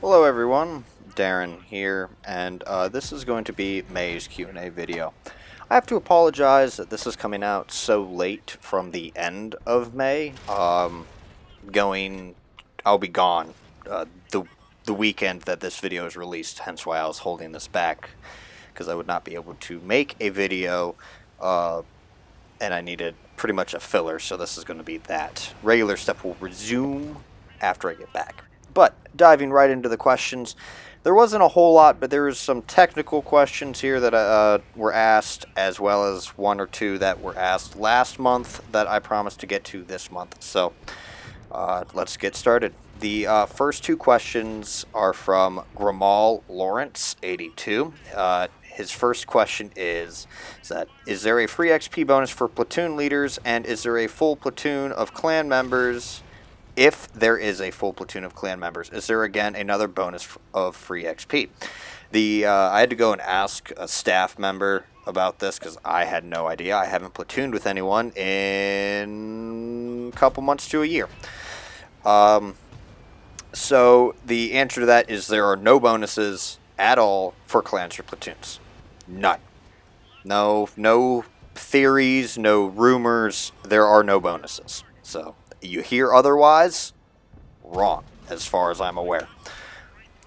Hello everyone, Darren here, and this is going to be May's Q&A video. I have to apologize that this is coming out so late from the end of May. I'll be gone the weekend that this video is released, hence why I was holding this back, because I would not be able to make a video, and I needed pretty much a filler, so this is going to be that. Regular stuff will resume after I get back. But diving right into the questions, there wasn't a whole lot, but there was some technical questions here that were asked, as well as one or two that were asked last month that I promised to get to this month. So let's get started. The first two questions are from Gramal Lawrence, 82. His first question is there a free XP bonus for platoon leaders, and is there a full platoon of clan members? If there is a full platoon of clan members, is there again another bonus of free XP? I had to go and ask a staff member about this because I had no idea. I haven't platooned with anyone in a couple months to a year. So the answer to that is there are no bonuses at all for clans or platoons. None. No theories, no rumors. There are no bonuses. So you hear otherwise, wrong, as far as I'm aware.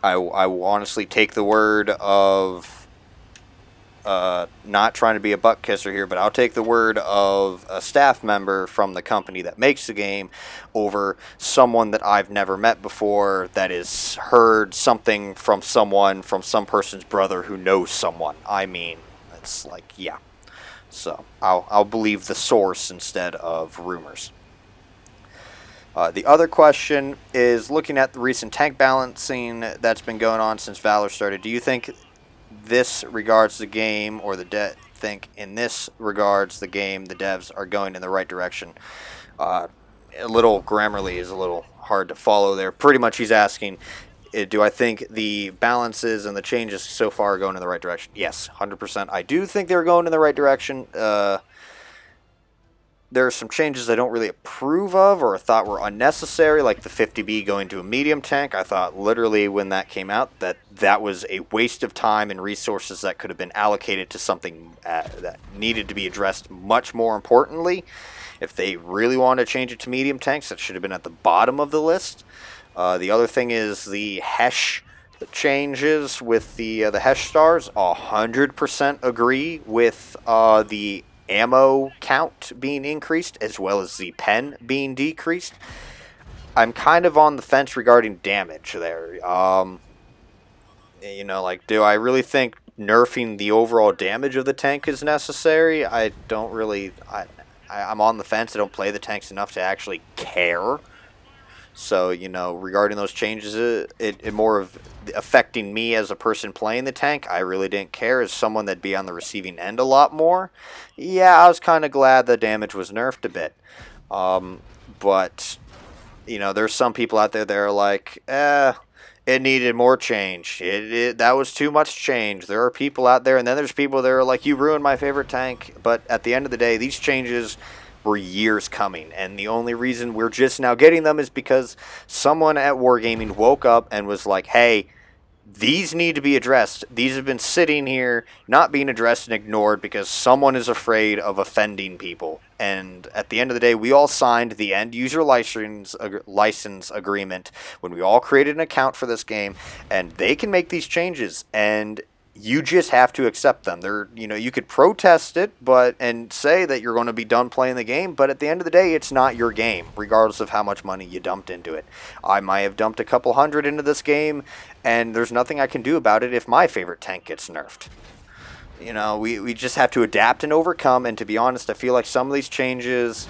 I will honestly take the word of, not trying to be a butt kisser here, but I'll take the word of a staff member from the company that makes the game over someone that I've never met before that has heard something from someone, from some person's brother who knows someone. I mean, it's like, yeah. So I'll believe the source instead of rumors. The other question is, looking at the recent tank balancing that's been going on since Valor started, do you think this regards the game, or think in this regards the game, the devs are going in the right direction? A little Grammarly is a little hard to follow there. Pretty much he's asking, do I think the balances and the changes so far are going in the right direction? Yes, 100%. I do think they're going in the right direction. There are some changes I don't really approve of or thought were unnecessary, like the 50B going to a medium tank. I thought literally when that came out that was a waste of time and resources that could have been allocated to something that needed to be addressed much more importantly. If they really wanted to change it to medium tanks, that should have been at the bottom of the list. The other thing is the HESH changes with the HESH stars. 100% agree with the ammo count being increased, as well as the pen being decreased. I'm kind of on the fence regarding damage there. Do I really think nerfing the overall damage of the tank is necessary? I don't really. I'm on the fence. I don't play the tanks enough to actually care. So, regarding those changes, it more of affecting me as a person playing the tank, I really didn't care. As someone that'd be on the receiving end a lot more, yeah, I was kind of glad the damage was nerfed a bit. But, there's some people out there that are like, it needed more change. That was too much change. There are people out there, and then there's people that are like, you ruined my favorite tank. But at the end of the day, these changes were years coming, and the only reason we're just now getting them is because someone at Wargaming woke up and was like, hey, these need to be addressed. These have been sitting here not being addressed and ignored because someone is afraid of offending people. And at the end of the day, we all signed the end user license agreement when we all created an account for this game, and they can make these changes, and you just have to accept them. You could protest it, and say that you're going to be done playing the game, but at the end of the day, it's not your game, regardless of how much money you dumped into it. I might have dumped a couple hundred into this game, and there's nothing I can do about it if my favorite tank gets nerfed. We just have to adapt and overcome, and to be honest, I feel like some of these changes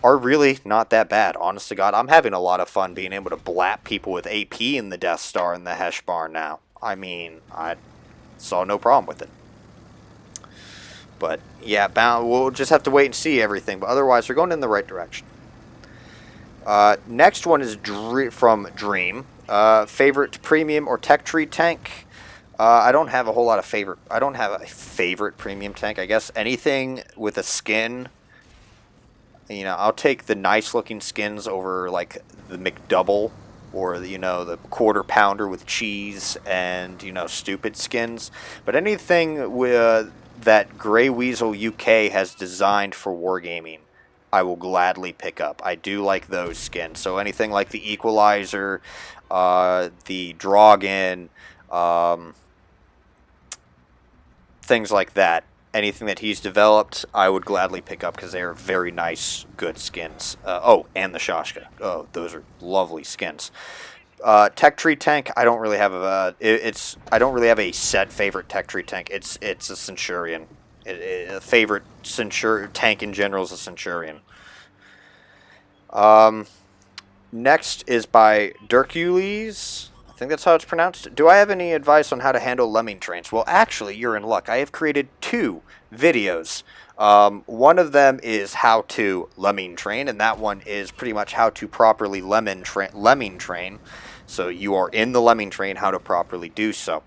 are really not that bad. Honest to God, I'm having a lot of fun being able to blap people with AP in the Death Star and the HESH bar now. I mean, I saw no problem with it. But yeah, we'll just have to wait and see everything. But otherwise, we're going in the right direction. Next one is from Dream. Favorite premium or tech tree tank? I don't have a whole lot of favorite. I don't have a favorite premium tank. I guess anything with a skin. I'll take the nice looking skins over like the McDouble or the quarter pounder with cheese and stupid skins. But anything that Grey Weasel UK has designed for wargaming, I will gladly pick up. I do like those skins. So anything like the Equalizer, the Drogon, things like that. Anything that he's developed, I would gladly pick up because they are very nice, good skins. And the Shashka. Oh, those are lovely skins. Tech tree tank. I don't really have I don't really have a set favorite tech tree tank. It's a Centurion. A favorite tank in general is a Centurion. Next is by Dirkules. I think that's how it's pronounced. Do I have any advice on how to handle lemming trains? Well, actually, you're in luck. I have created 2 videos. One of them is how to lemming train, and that one is pretty much how to properly lemming train. So you are in the lemming train, how to properly do so.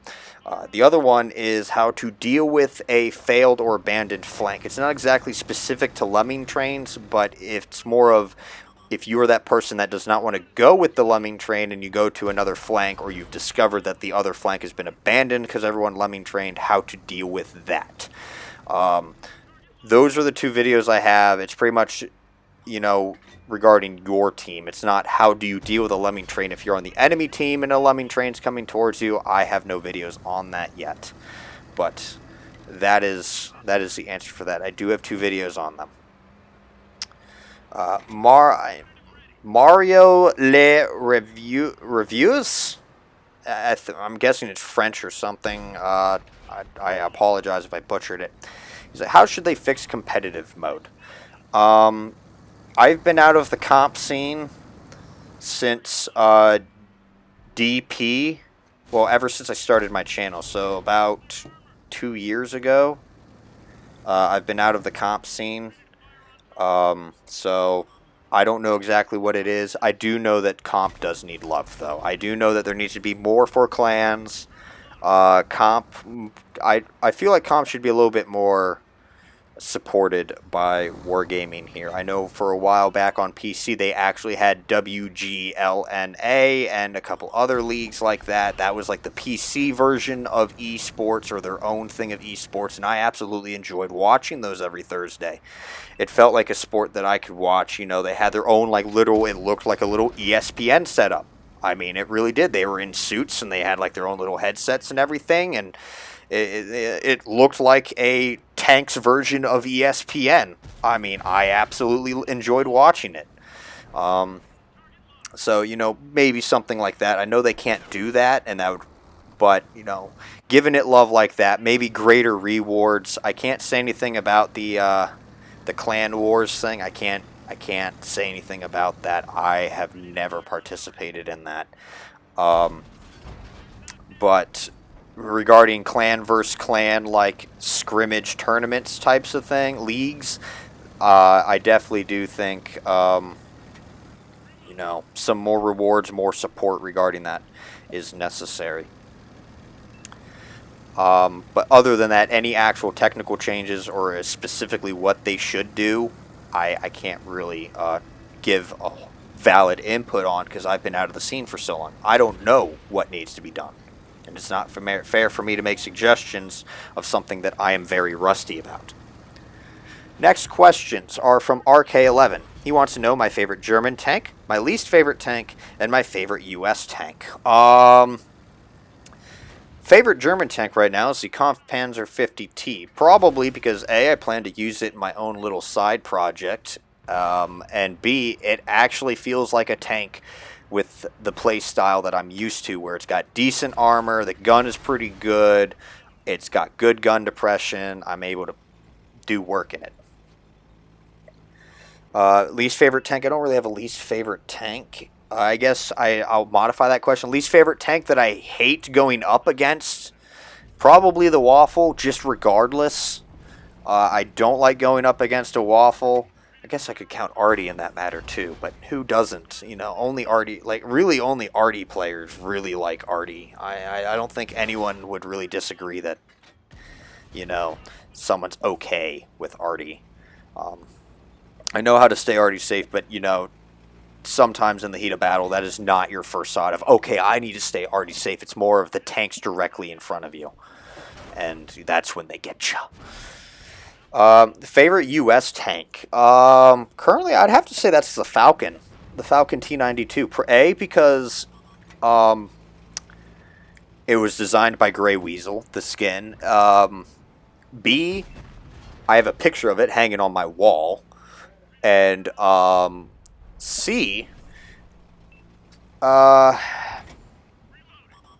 The other one is how to deal with a failed or abandoned flank. It's not exactly specific to lemming trains, but it's more of if you are that person that does not want to go with the lemming train and you go to another flank, or you've discovered that the other flank has been abandoned because everyone lemming trained, how to deal with that. Those are the 2 videos I have. It's pretty much, regarding your team. It's not how do you deal with a lemming train if you're on the enemy team and a lemming train's coming towards you. I have no videos on that yet. But that is the answer for that. I do have 2 videos on them. Mario Le Reviews. I'm guessing it's French or something. I apologize if I butchered it. He's like, how should they fix competitive mode? I've been out of the comp scene since DP. Well, ever since I started my channel, so about 2 years ago. I've been out of the comp scene. So I don't know exactly what it is. I do know that comp does need love, though. I do know that there needs to be more for clans. Comp, I feel like comp should be a little bit more supported by wargaming here. I know for a while back on PC they actually had WGLNA and a couple other leagues like that. That was like the PC version of esports, or their own thing of esports, and I absolutely enjoyed watching those every Thursday. It felt like a sport that I could watch. They had their own it looked like a little ESPN setup. I mean, it really did. They were in suits and they had like their own little headsets and everything, and it looked like a Tanks version of ESPN. I mean, I absolutely enjoyed watching it. So, maybe something like that. I know they can't do that, but, giving it love like that, maybe greater rewards. I can't say anything about the Clan Wars thing. I can't say anything about that. I have never participated in that. But regarding clan versus clan, like scrimmage tournaments types of thing, leagues, I definitely do think, some more rewards, more support regarding that is necessary. But other than that, any actual technical changes or specifically what they should do, I can't really give a valid input on because I've been out of the scene for so long. I don't know what needs to be done. And it's not fair for me to make suggestions of something that I am very rusty about. Next questions are from RK11. He wants to know my favorite German tank, my least favorite tank, and my favorite US tank. Favorite German tank right now is the Kampfpanzer 50T. Probably because A, I plan to use it in my own little side project, and B, it actually feels like a tank with the play style that I'm used to, where it's got decent armor, the gun is pretty good, it's got good gun depression, I'm able to do work in it. Least favorite tank, I don't really have a least favorite tank. I guess I'll modify that question. Least favorite tank that I hate going up against, probably the Waffle, just regardless. I don't like going up against a Waffle. I guess I could count Artie in that matter too, but who doesn't? Only Artie, really only Artie players really like Artie. I don't think anyone would really disagree that, someone's okay with Artie. I know how to stay Artie safe, but, sometimes in the heat of battle, that is not your first thought of, okay, I need to stay already safe. It's more of the tanks directly in front of you. And that's when they get you. Favorite U.S. tank? Currently, I'd have to say that's the Falcon. The Falcon T-92. A, because it was designed by Grey Weasel, the skin. B, I have a picture of it hanging on my wall. And C, I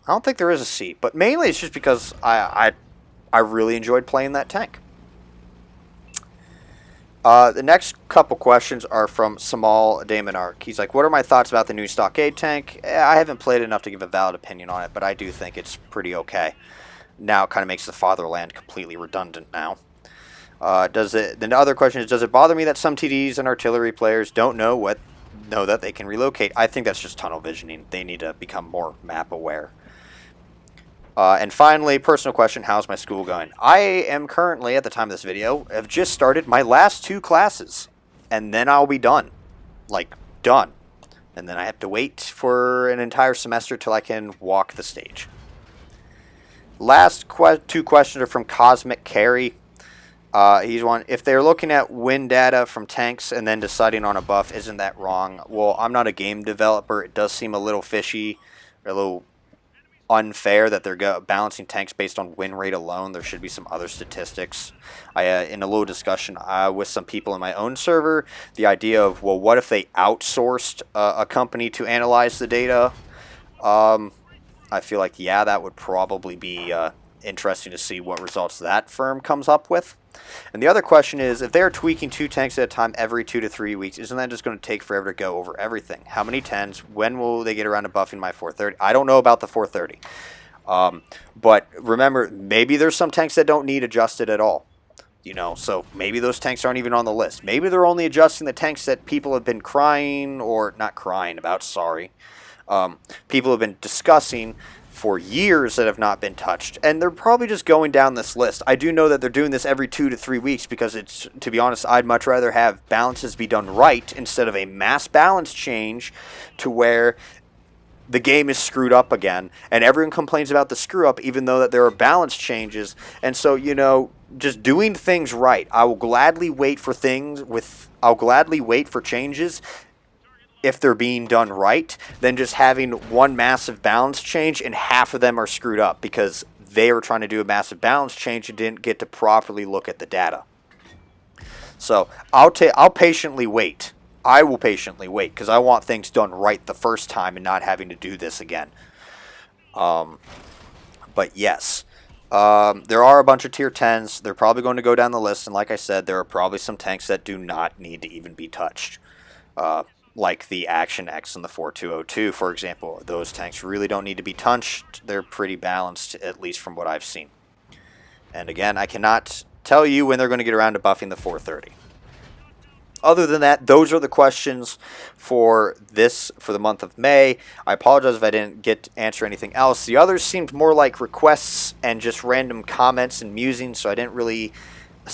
don't think there is a C, but mainly it's just because I really enjoyed playing that tank. The next couple questions are from Samal Damonark. He's like, what are my thoughts about the new Stockade tank? I haven't played enough to give a valid opinion on it, but I do think it's pretty okay. Now it kind of makes the Fatherland completely redundant now. The other question is, does it bother me that some TDs and artillery players don't know that they can relocate? I think that's just tunnel visioning. They need to become more map aware. And finally, personal question, how's my school going? I am currently, at the time of this video, have just started my last 2 classes. And then I'll be done. Like, done. And then I have to wait for an entire semester till I can walk the stage. Last 2 questions are from Cosmic Carry. He's one, if they're looking at win data from tanks and then deciding on a buff, isn't that wrong? Well, I'm not a game developer. It does seem a little fishy, or a little unfair that they're balancing tanks based on win rate alone. There should be some other statistics. In a little discussion with some people in my own server, the idea of, well, what if they outsourced a company to analyze the data? I feel like, yeah, that would probably be interesting to see what results that firm comes up with. And the other question is, if they're tweaking 2 tanks at a time every 2 to 3 weeks, isn't that just going to take forever to go over everything? How many 10s? When will they get around to buffing my 430? I don't know about the 430. But remember, maybe there's some tanks that don't need adjusted at all. You know, so maybe those tanks aren't even on the list. Maybe they're only adjusting the tanks that people have been crying, or not crying about, sorry. People have been discussing for years that have not been touched, and they're probably just going down this list. I do know that they're doing this every 2 to 3 weeks because it's, to be honest, I'd much rather have balances be done right instead of a mass balance change to where the game is screwed up again, and everyone complains about the screw up even though that there are balance changes. And so, you know, just doing things right. I will gladly wait for changes if they're being done right, than just having one massive balance change and half of them are screwed up because they were trying to do a massive balance change and didn't get to properly look at the data. So I'll patiently wait. I will patiently wait because I want things done right the first time and not having to do this again. But yes, there are a bunch of tier 10s. They're probably going to go down the list, and like I said, there are probably some tanks that do not need to even be touched. Like the Action X and the 4202, for example. Those tanks really don't need to be touched. They're pretty balanced, at least from what I've seen. And again, I cannot tell you when they're going to get around to buffing the 430. Other than that, those are the questions for the month of May. I apologize if I didn't get to answer anything else. The others seemed more like requests and just random comments and musings, so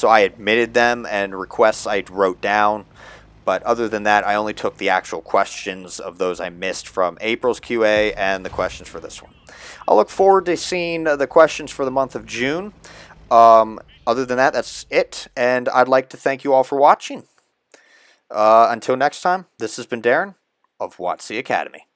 I admitted them, and requests I wrote down. But other than that, I only took the actual questions of those I missed from April's QA and the questions for this one. I'll look forward to seeing the questions for the month of June. Other than that, that's it. And I'd like to thank you all for watching. Until next time, this has been Darren of WotC Academy.